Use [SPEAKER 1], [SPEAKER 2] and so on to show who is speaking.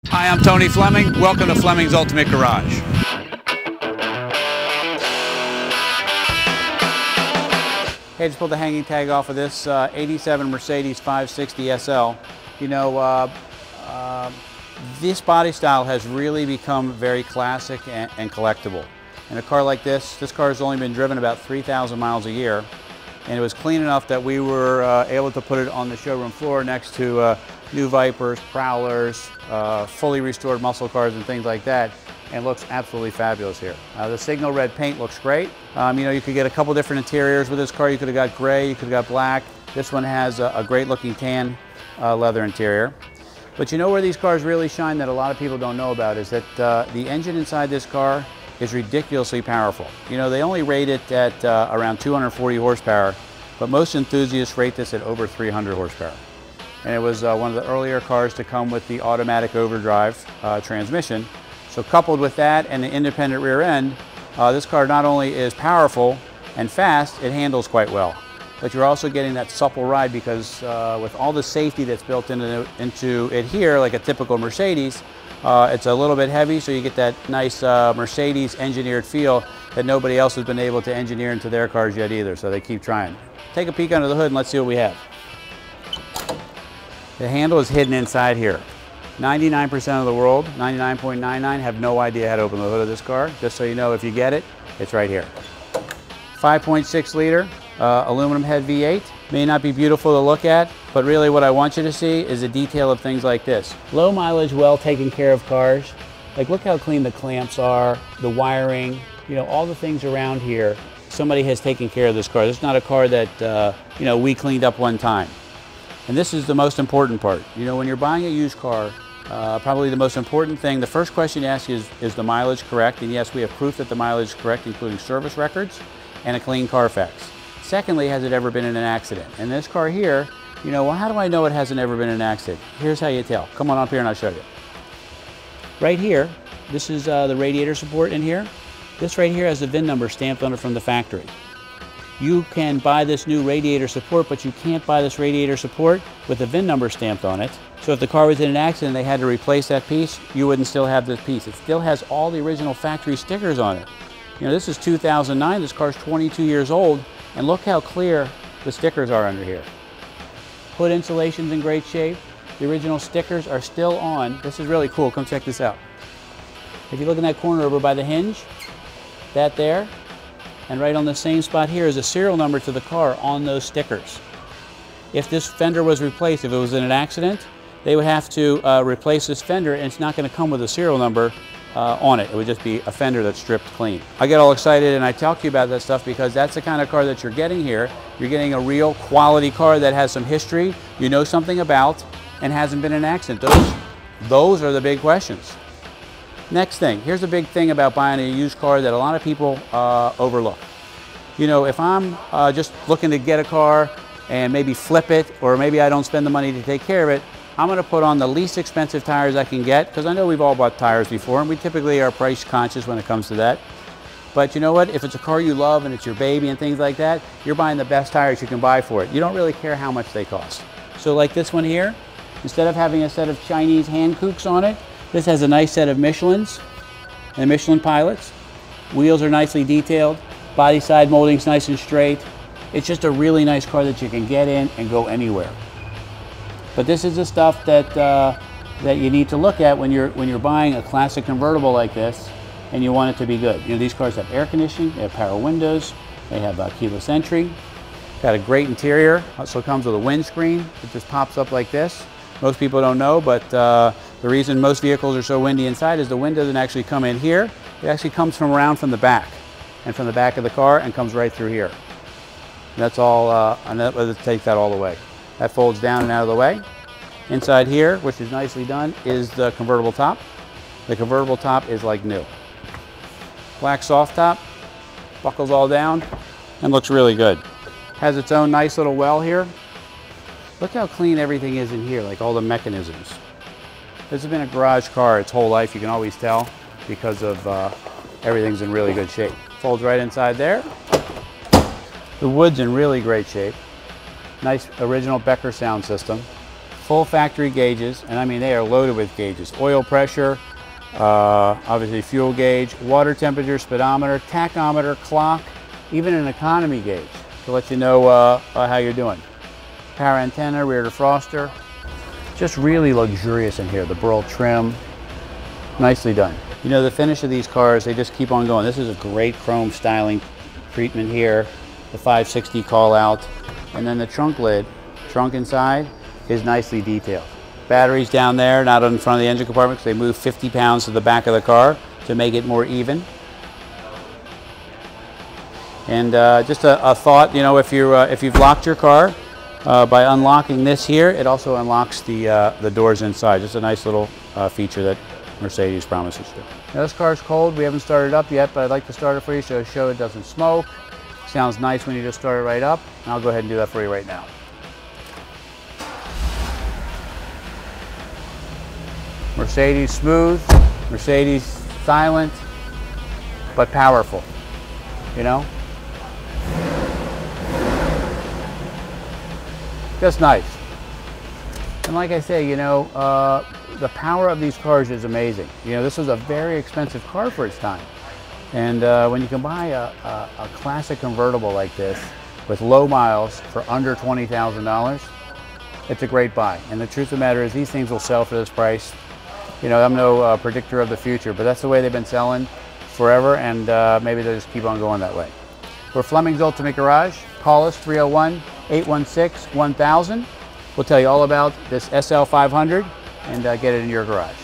[SPEAKER 1] Hi, I'm Tony Fleming. Welcome to Fleming's Ultimate Garage. Hey, just pulled the hanging tag off of this 87 Mercedes 560 SL. You know, this body style has really become very classic and collectible. In a car like this car has only been driven about 3,000 miles a year, and it was clean enough that we were able to put it on the showroom floor next to new Vipers, Prowlers, fully restored muscle cars and things like that, and looks absolutely fabulous here. The signal red paint looks great. You know, you could get a couple different interiors with this car. You could have got gray, you could have got black. This one has a great looking tan leather interior. But you know where these cars really shine that a lot of people don't know about is that the engine inside this car is ridiculously powerful. You know, they only rate it at around 240 horsepower, but most enthusiasts rate this at over 300 horsepower. And it was one of the earlier cars to come with the automatic overdrive transmission. So coupled with that and the independent rear end, this car not only is powerful and fast, it handles quite well. But you're also getting that supple ride because with all the safety that's built into it here, like a typical Mercedes, it's a little bit heavy, so you get that nice Mercedes engineered feel that nobody else has been able to engineer into their cars yet either, so they keep trying. Take a peek under the hood and let's see what we have. The handle is hidden inside here. 99% of the world, 99.99, have no idea how to open the hood of this car. Just so you know, if you get it, it's right here. 5.6 liter aluminum head V8. May not be beautiful to look at, but really what I want you to see is the detail of things like this. Low mileage, well taken care of cars. Like, look how clean the clamps are, the wiring, you know, all the things around here. Somebody has taken care of this car. This is not a car that, you know, we cleaned up one time. And this is the most important part. You know, when you're buying a used car, probably the most important thing, the first question you ask is the mileage correct? And yes, we have proof that the mileage is correct, including service records and a clean carfax. Secondly, has it ever been in an accident? And this car here, you know, well, how do I know it hasn't ever been in an accident? Here's how you tell. Come on up here and I'll show you. Right here, this is the radiator support in here. This right here has the VIN number stamped on it from the factory. You can buy this new radiator support, but you can't buy this radiator support with the VIN number stamped on it. So if the car was in an accident and they had to replace that piece, you wouldn't still have this piece. It still has all the original factory stickers on it. You know, this is 2009, this car's 22 years old, and look how clear the stickers are under here. Hood insulation's in great shape. The original stickers are still on. This is really cool, come check this out. If you look in that corner over by the hinge, that there, and right on the same spot here is a serial number to the car on those stickers. If this fender was replaced, if it was in an accident, they would have to replace this fender, and it's not going to come with a serial number on it. It would just be a fender that's stripped clean. I get all excited and I talk to you about that stuff because that's the kind of car that you're getting here. You're getting a real quality car that has some history, you know something about, and hasn't been in an accident. Those are the big questions. Next thing, here's the big thing about buying a used car that a lot of people overlook. You know, if I'm just looking to get a car and maybe flip it, or maybe I don't spend the money to take care of it, I'm going to put on the least expensive tires I can get, because I know we've all bought tires before, and we typically are price conscious when it comes to that. But you know what? If it's a car you love and it's your baby and things like that, you're buying the best tires you can buy for it. You don't really care how much they cost. So like this one here, instead of having a set of Chinese hand kooks on it, this has a nice set of Michelins and Michelin pilots. Wheels are nicely detailed. Body side molding's nice and straight. It's just a really nice car that you can get in and go anywhere. But this is the stuff that that you need to look at when you're buying a classic convertible like this, and you want it to be good. You know, these cars have air conditioning, they have power windows, they have keyless entry. Got a great interior. Also comes with a windscreen. It just pops up like this. Most people don't know, but the reason most vehicles are so windy inside is the wind doesn't actually come in here. It actually comes from around from the back, and from the back of the car, and comes right through here. And that's all. And let's take that all the way. That folds down and out of the way. Inside here, which is nicely done, is the convertible top. The convertible top is like new. Black soft top, buckles all down, and looks really good. Has its own nice little well here. Look how clean everything is in here, like all the mechanisms. This has been a garage car its whole life, you can always tell, because of everything's in really good shape. Folds right inside there. The wood's in really great shape. Nice original Becker sound system. full factory gauges, and I mean they are loaded with gauges. Oil pressure, obviously fuel gauge, water temperature, speedometer, tachometer, clock, even an economy gauge to let you know how you're doing. Power antenna, rear defroster. Just really luxurious in here. The burl trim, nicely done. You know, the finish of these cars, they just keep on going. This is a great chrome styling treatment here. The 560 call out, and then the trunk lid, trunk inside, is nicely detailed. Batteries down there, not in front of the engine compartment, because they move 50 pounds to the back of the car to make it more even. And just a thought, you know, if you've locked your car, by unlocking this here, it also unlocks the doors inside. Just a nice little feature that Mercedes promises to. Now this car's cold. We haven't started it up yet, but I'd like to start it for you to show it doesn't smoke. Sounds nice when you just start it right up. And I'll go ahead and do that for you right now. Mercedes smooth, Mercedes silent, but powerful, you know? Just nice. And like I say, you know, the power of these cars is amazing. You know, this was a very expensive car for its time. And when you can buy a classic convertible like this with low miles for under $20,000, it's a great buy. And the truth of the matter is these things will sell for this price. You know, I'm no predictor of the future, but that's the way they've been selling forever, and maybe they'll just keep on going that way. We're Fleming's Ultimate Garage. Call us 301-816-1000. We'll tell you all about this SL500 and get it in your garage.